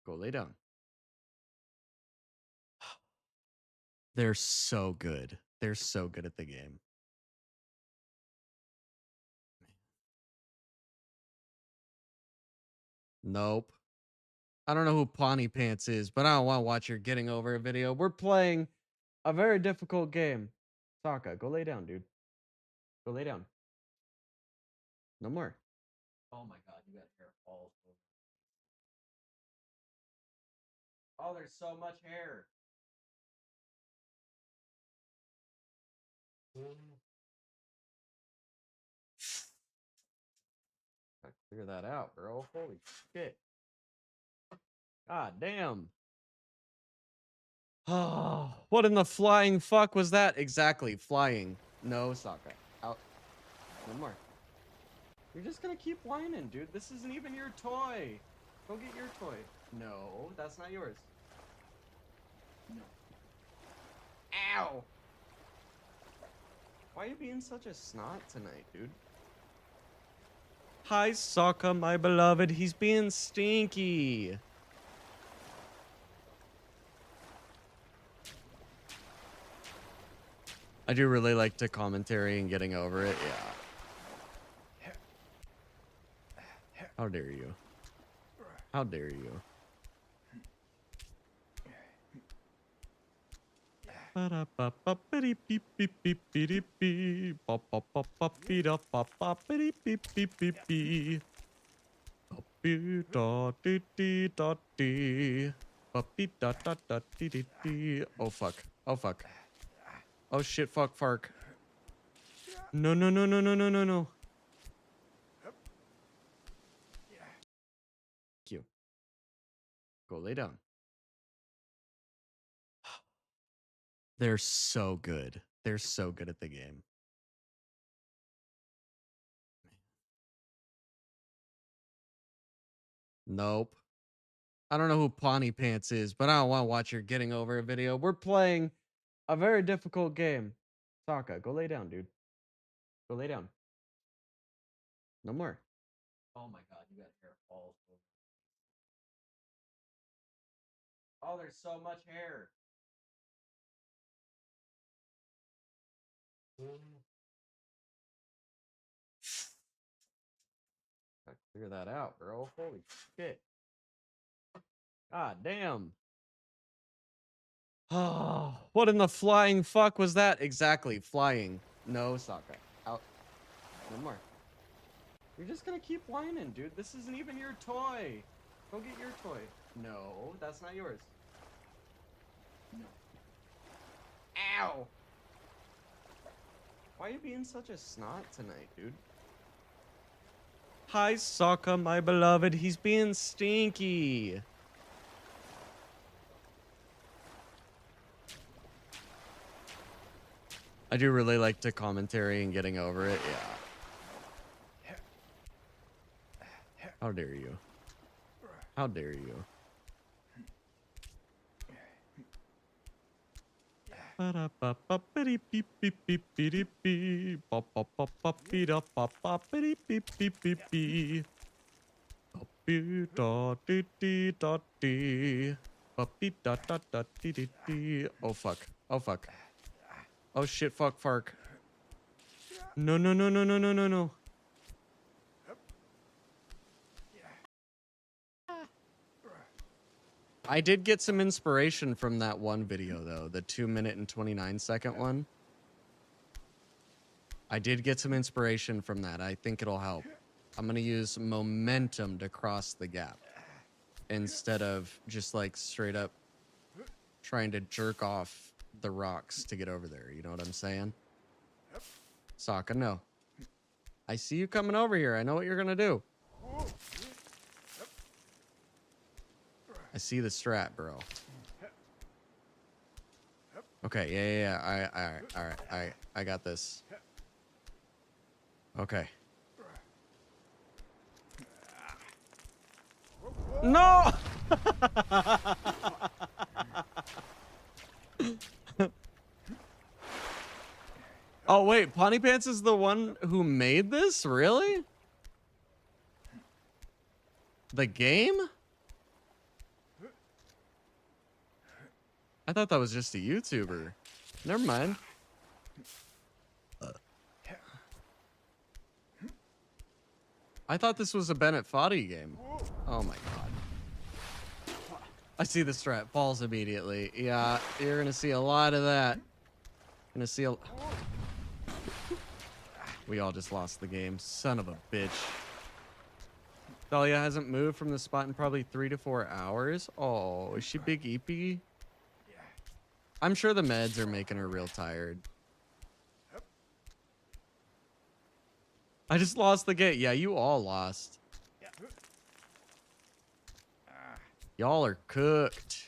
Go lay down. They're so good. They're so good at the game. Nope. I don't know who Pawnee Pants is, but I don't want to watch your getting over a video. We're playing a very difficult game. Sokka, go lay down, dude. Go lay down. No more. Oh my god, you got hair all over. Oh, there's so much hair. Gotta clear that out, bro. Holy shit. God damn. Oh, what in the flying fuck was that? Exactly, flying. No, Sokka. Out. No more. You're just gonna keep whining, dude. This isn't even your toy. Go get your toy. No, that's not yours. No. Ow! Why are you being such a snot tonight, dude? Hi, Sokka, my beloved. He's being stinky. I do really like to commentary and getting over it, yeah. How dare you? How dare you? Oh fuck. Oh fuck. Oh shit, fuck, fark. No, no, no, no, no, no, no, no. Thank you. Go lay down. They're so good. They're so good at the game. Nope. I don't know who Pawnee Pants is, but I don't want to watch your getting over a video. We're playing a very difficult game. Sokka, go lay down, dude. Go lay down. No more. Oh my god, you got hair all over. Oh, there's so much hair. Gotta clear that out, bro. Holy shit. God damn. Oh, what in the flying fuck was that? Exactly, flying. No, Sokka. Out. No more. You're just gonna keep whining, dude. This isn't even your toy. Go get your toy. No, that's not yours. No. Ow! Why are you being such a snot tonight, dude? Hi, Sokka, my beloved. He's being stinky. I do really like to commentary and getting over it, yeah. How dare you? How dare you? Oh fuck. Oh fuck. Oh shit, fuck, fark. No, no, no, no, no, no, no, no. I did get some inspiration from that one video, though. The 2-minute and 29-second one. I did get some inspiration from that. I think it'll help. I'm going to use momentum to cross the gap. Instead of just, like, straight up trying to jerk off the rocks to get over there. You know what I'm saying? Sokka, no. I see you coming over here. I know what you're going to do. I see the strat, bro. Okay, yeah. All right. I got this. Okay. No! Oh, wait. Pawnee Pants is the one who made this? Really? The game? I thought that was just a YouTuber. Never mind. I thought this was a Bennett Foddy game. Oh my god. I see the strat. Falls immediately. Yeah, you're gonna see a lot of that. Gonna see a... We all just lost the game. Son of a bitch. Dahlia hasn't moved from the spot in probably 3 to 4 hours. Oh, is she big EP? I'm sure the meds are making her real tired. I just lost the game. Yeah, you all lost. Y'all are cooked.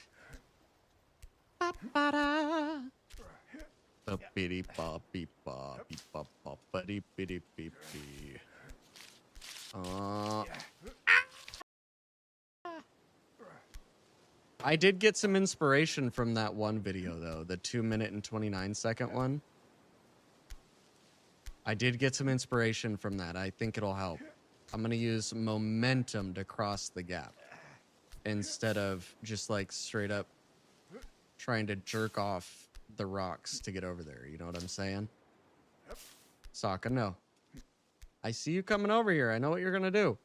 I did get some inspiration from that one video though, the 2-minute and 29-second one. I did get some inspiration from that. I think it'll help. I'm gonna use momentum to cross the gap instead of just like straight up trying to jerk off the rocks to get over there. You know what I'm saying? Sokka, no. I see you coming over here. I know what you're gonna do.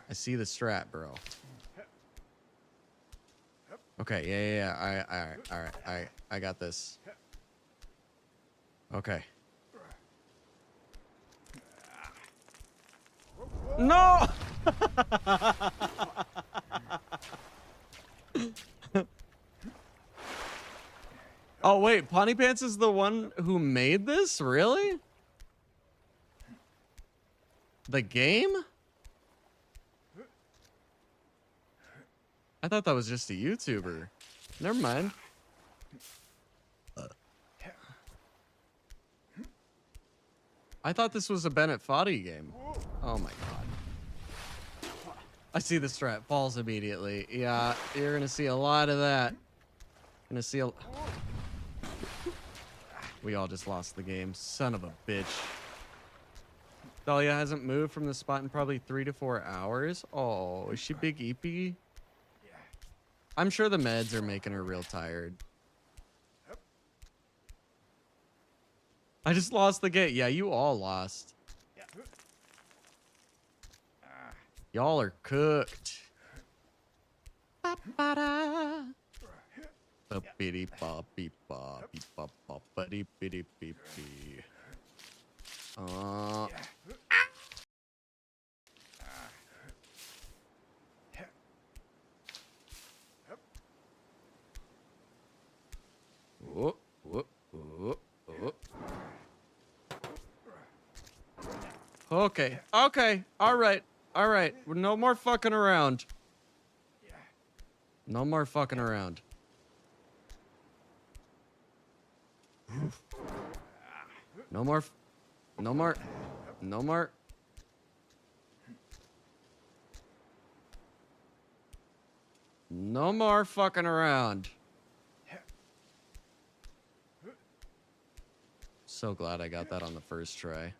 I see the strat, bro. Okay, yeah. All right. I got this. Okay. No! Oh, wait. Pawnee Pants is the one who made this? Really? The game? I thought that was just a YouTuber. Never mind. I thought this was a Bennett Foddy game. Oh my god. I see the strat. Falls immediately. Yeah, you're gonna see a lot of that. Gonna see a... We all just lost the game. Son of a bitch. Dahlia hasn't moved from the spot in probably 3 to 4 hours. Oh, is she big EP? I'm sure the meds are making her real tired. I just lost the game. Yeah, you all lost. Y'all are cooked. Whoop, whoop, whoop, whoop. Okay, okay, all right. No more fucking around. No more fucking around. No more. No more. No more. No more fucking around. So glad I got that on the first try.